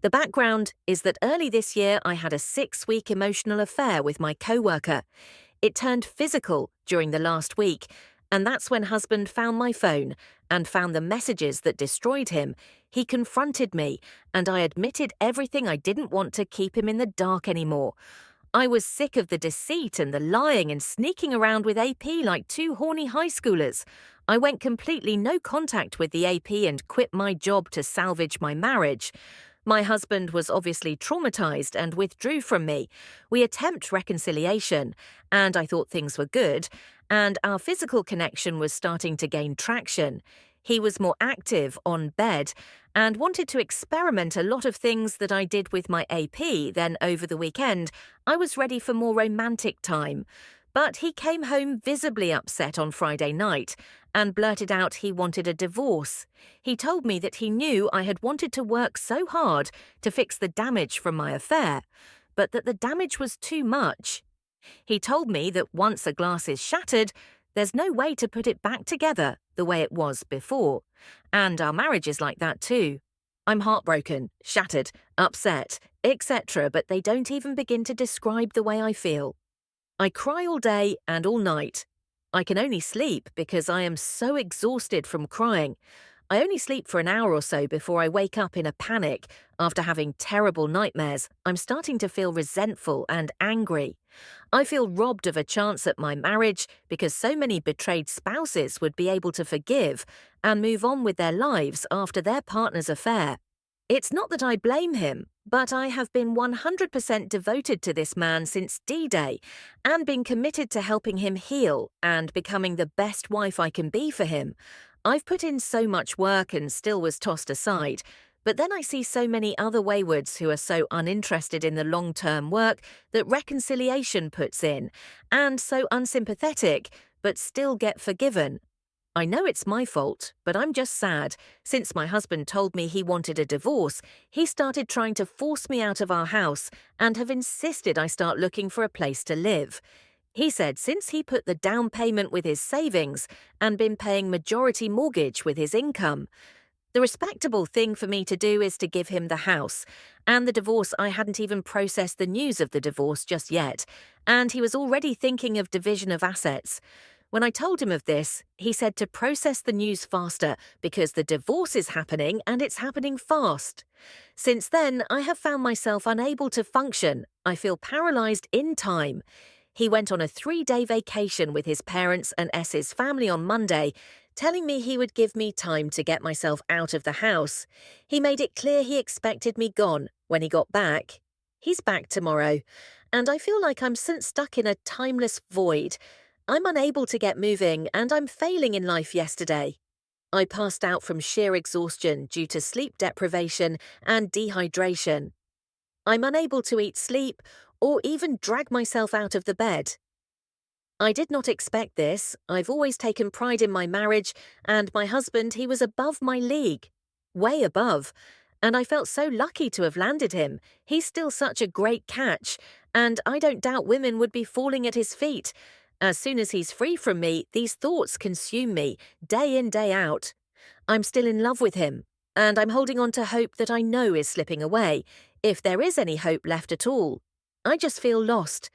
The background is that early this year I had a 6-week emotional affair with my coworker. It turned physical during the last week, and that's when husband found my phone and found the messages that destroyed him. He confronted me, and I admitted everything I didn't want to keep him in the dark anymore. I was sick of the deceit and the lying and sneaking around with AP like two horny high schoolers. I went completely no contact with the AP and quit my job to salvage my marriage. My husband was obviously traumatized and withdrew from me. We attempted reconciliation, and I thought things were good, and our physical connection was starting to gain traction. He was more active on bed and wanted to experiment a lot of things that I did with my AP. Then over the weekend, I was ready for more romantic time. But he came home visibly upset on Friday night and blurted out he wanted a divorce. He told me that he knew I had wanted to work so hard to fix the damage from my affair, but that the damage was too much. He told me that once a glass is shattered, there's no way to put it back together the way it was before. And our marriage is like that too. I'm heartbroken, shattered, upset, etc., but they don't even begin to describe the way I feel. I cry all day and all night. I can only sleep because I am so exhausted from crying. I only sleep for an hour or so before I wake up in a panic after having terrible nightmares. I'm starting to feel resentful and angry. I feel robbed of a chance at my marriage because so many betrayed spouses would be able to forgive and move on with their lives after their partner's affair. It's not that I blame him, but I have been 100% devoted to this man since D-Day and been committed to helping him heal and becoming the best wife I can be for him. I've put in so much work and still was tossed aside, but then I see so many other waywards who are so uninterested in the long-term work that reconciliation puts in, and so unsympathetic, but still get forgiven. I know it's my fault, but I'm just sad. Since my husband told me he wanted a divorce, he started trying to force me out of our house and have insisted I start looking for a place to live. He said since he put the down payment with his savings and been paying majority mortgage with his income, the respectable thing for me to do is to give him the house. And the divorce, I hadn't even processed the news of the divorce just yet, and he was already thinking of division of assets. When I told him of this, he said to process the news faster because the divorce is happening and it's happening fast. Since then, I have found myself unable to function. I feel paralyzed in time. He went on a 3-day vacation with his parents and S's family on Monday, telling me he would give me time to get myself out of the house. He made it clear he expected me gone when he got back. He's back tomorrow, and I feel like I'm stuck in a timeless void. I'm unable to get moving, and I'm failing in life yesterday. I passed out from sheer exhaustion due to sleep deprivation and dehydration. I'm unable to eat, sleep, or even drag myself out of the bed. I did not expect this. I've always taken pride in my marriage, and my husband, he was above my league. Way above. And I felt so lucky to have landed him. He's still such a great catch, and I don't doubt women would be falling at his feet. As soon as he's free from me, these thoughts consume me, day in, day out. I'm still in love with him, and I'm holding on to hope that I know is slipping away, if there is any hope left at all. I just feel lost.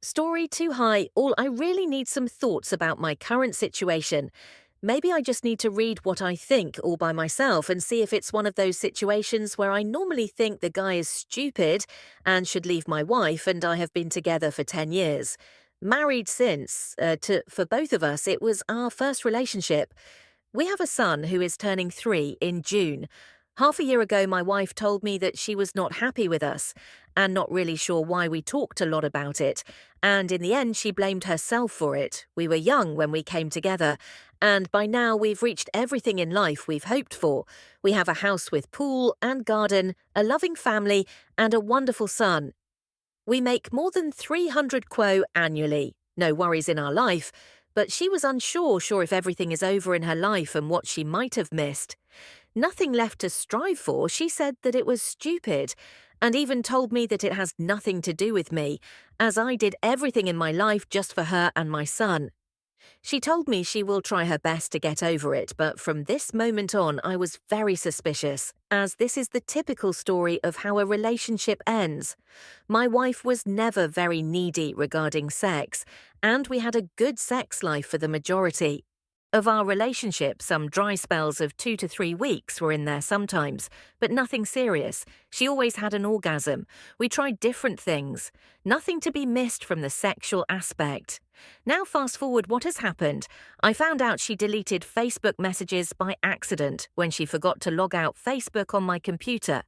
Story too high, I really need some thoughts about my current situation. Maybe I just need to read what I think all by myself and see if it's one of those situations where I normally think the guy is stupid and should leave my wife, and I have been together for 10 years. Married since, for both of us, it was our first relationship. We have a son who is turning 3 in June. Half a year ago, my wife told me that she was not happy with us and not really sure why we talked a lot about it. And in the end, she blamed herself for it. We were young when we came together, and by now we've reached everything in life we've hoped for. We have a house with pool and garden, a loving family, and a wonderful son. We make more than 300 quo annually. No worries in our life, but she was unsure if everything is over in her life and what she might have missed. Nothing left to strive for. She said that it was stupid, and even told me that it has nothing to do with me, as I did everything in my life just for her and my son. She told me she will try her best to get over it, but from this moment on, I was very suspicious, as this is the typical story of how a relationship ends. My wife was never very needy regarding sex, and we had a good sex life for the majority of our relationship. Some dry spells of 2 to 3 weeks were in there sometimes, but nothing serious. She always had an orgasm. We tried different things. Nothing to be missed from the sexual aspect. Now fast forward what has happened. I found out she deleted Facebook messages by accident when she forgot to log out Facebook on my computer,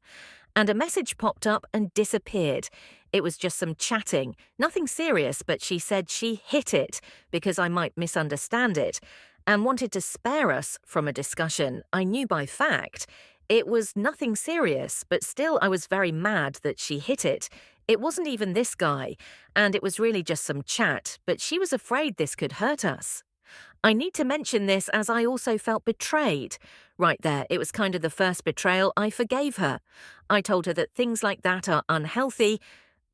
and a message popped up and disappeared. It was just some chatting, nothing serious, but she said she hit it because I might misunderstand it and wanted to spare us from a discussion. I knew by fact it was nothing serious, but still I was very mad that she hit it. It wasn't even this guy, and it was really just some chat, but she was afraid this could hurt us. I need to mention this as I also felt betrayed. Right there, it was kind of the first betrayal I forgave her. I told her that things like that are unhealthy.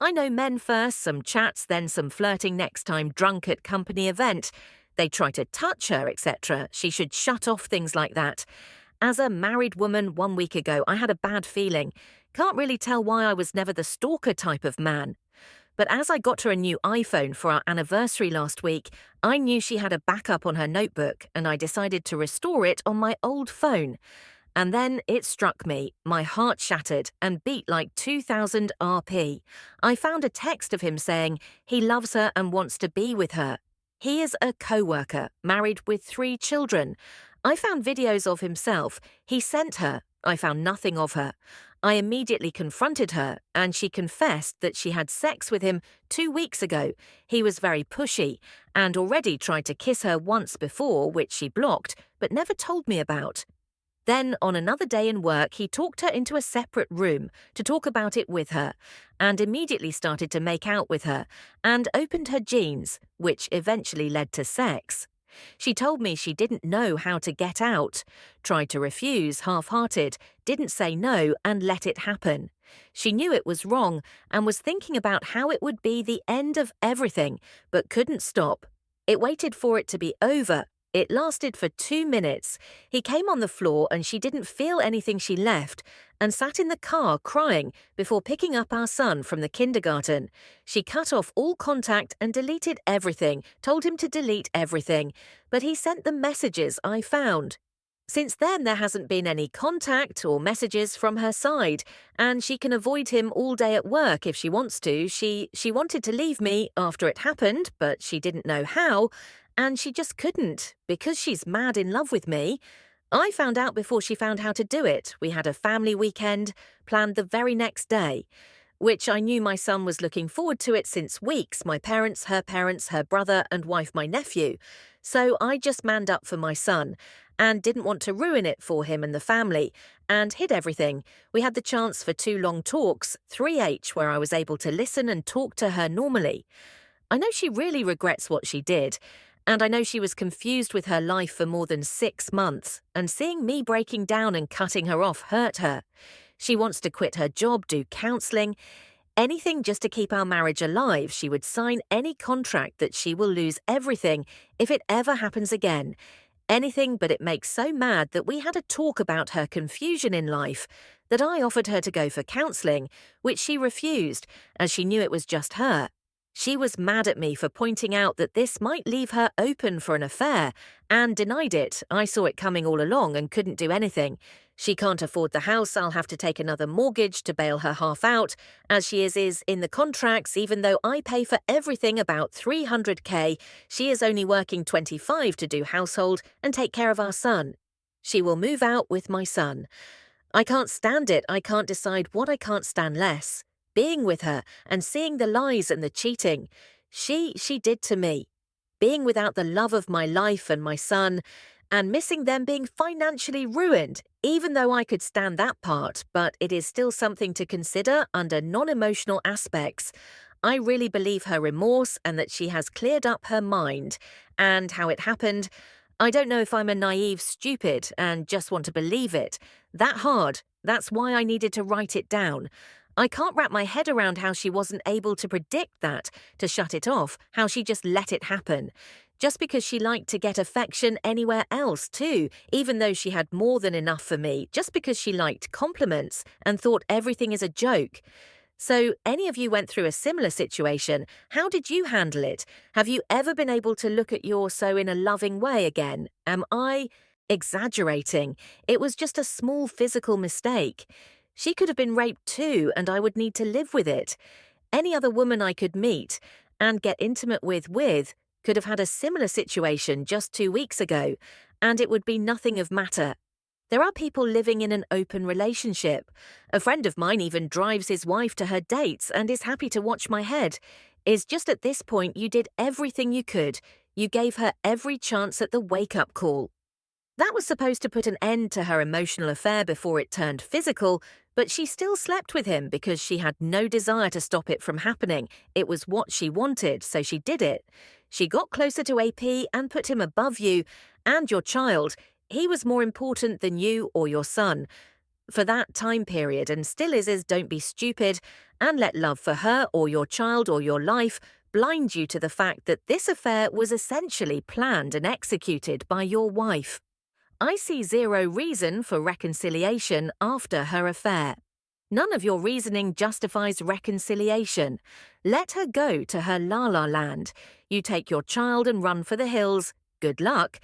I know men first, some chats, then some flirting next time drunk at company event. They try to touch her, etc. She should shut off things like that. As a married woman 1 week ago, I had a bad feeling. Can't really tell why I was never the stalker type of man. But as I got her a new iPhone for our anniversary last week, I knew she had a backup on her notebook, and I decided to restore it on my old phone. And then it struck me. My heart shattered and beat like 2000 RP. I found a text of him saying he loves her and wants to be with her. He is a coworker, married with 3 children. I found videos of himself. He sent her. I found nothing of her. I immediately confronted her, and she confessed that she had sex with him 2 weeks ago. He was very pushy and already tried to kiss her once before, which she blocked, but never told me about. Then, on another day in work, he talked her into a separate room to talk about it with her, and immediately started to make out with her, and opened her jeans, which eventually led to sex. She told me she didn't know how to get out, tried to refuse half-hearted, didn't say no, and let it happen. She knew it was wrong and was thinking about how it would be the end of everything, but couldn't stop. It waited for it to be over. It lasted for 2 minutes. He came on the floor and she didn't feel anything. She left and sat in the car crying before picking up our son from the kindergarten. She cut off all contact and deleted everything, told him to delete everything, but he sent the messages I found. Since then, there hasn't been any contact or messages from her side, and she can avoid him all day at work if she wants to. She wanted to leave me after it happened, but she didn't know how, and she just couldn't because she's mad in love with me. I found out before she found how to do it. We had a family weekend planned the very next day, which I knew my son was looking forward to it since weeks. My parents, her brother, and wife, my nephew. So I just manned up for my son and didn't want to ruin it for him and the family, and hid everything. We had the chance for 2 long talks, 3H, where I was able to listen and talk to her normally. I know she really regrets what she did, and I know she was confused with her life for more than 6 months, and seeing me breaking down and cutting her off hurt her. She wants to quit her job, do counselling, anything just to keep our marriage alive. She would sign any contract that she will lose everything if it ever happens again. Anything, but it makes so mad that we had a talk about her confusion in life, that I offered her to go for counselling, which she refused, as she knew it was just her. She was mad at me for pointing out that this might leave her open for an affair, and denied it. I saw it coming all along and couldn't do anything. She can't afford the house. I'll have to take another mortgage to bail her half out, as she is in the contracts. Even though I pay for everything about 300K, she is only working 25 to do household and take care of our son. She will move out with my son. I can't stand it. I can't decide what I can't stand less. Being with her and seeing the lies and the cheating she did to me. Being without the love of my life and my son, and missing them, being financially ruined, even though I could stand that part, but it is still something to consider under non-emotional aspects. I really believe her remorse and that she has cleared up her mind. And how it happened, I don't know if I'm a naive stupid and just want to believe it. That hard. That's why I needed to write it down. I can't wrap my head around how she wasn't able to predict that, to shut it off, how she just let it happen. just because she liked to get affection anywhere else too, even though she had more than enough for me, just because she liked compliments and thought everything is a joke. So, any of you went through a similar situation? How did you handle it? Have you ever been able to look at your so in a loving way again? Am I exaggerating? It was just a small physical mistake. She could have been raped too, and I would need to live with it. Any other woman I could meet and get intimate with could have had a similar situation just 2 weeks ago, and it would be nothing of matter. There are people living in an open relationship. A friend of mine even drives his wife to her dates and is happy to watch my head. Is just at this point you did everything you could. You gave her every chance at the wake-up call. That was supposed to put an end to her emotional affair before it turned physical, but she still slept with him because she had no desire to stop it from happening. It was what she wanted, so she did it. She got closer to AP and put him above you and your child. He was more important than you or your son for that time period, and still is don't be stupid and let love for her or your child or your life blind you to the fact that this affair was essentially planned and executed by your wife. I see zero reason for reconciliation after her affair. None of your reasoning justifies reconciliation. Let her go to her la-la land. You take your child and run for the hills. Good luck.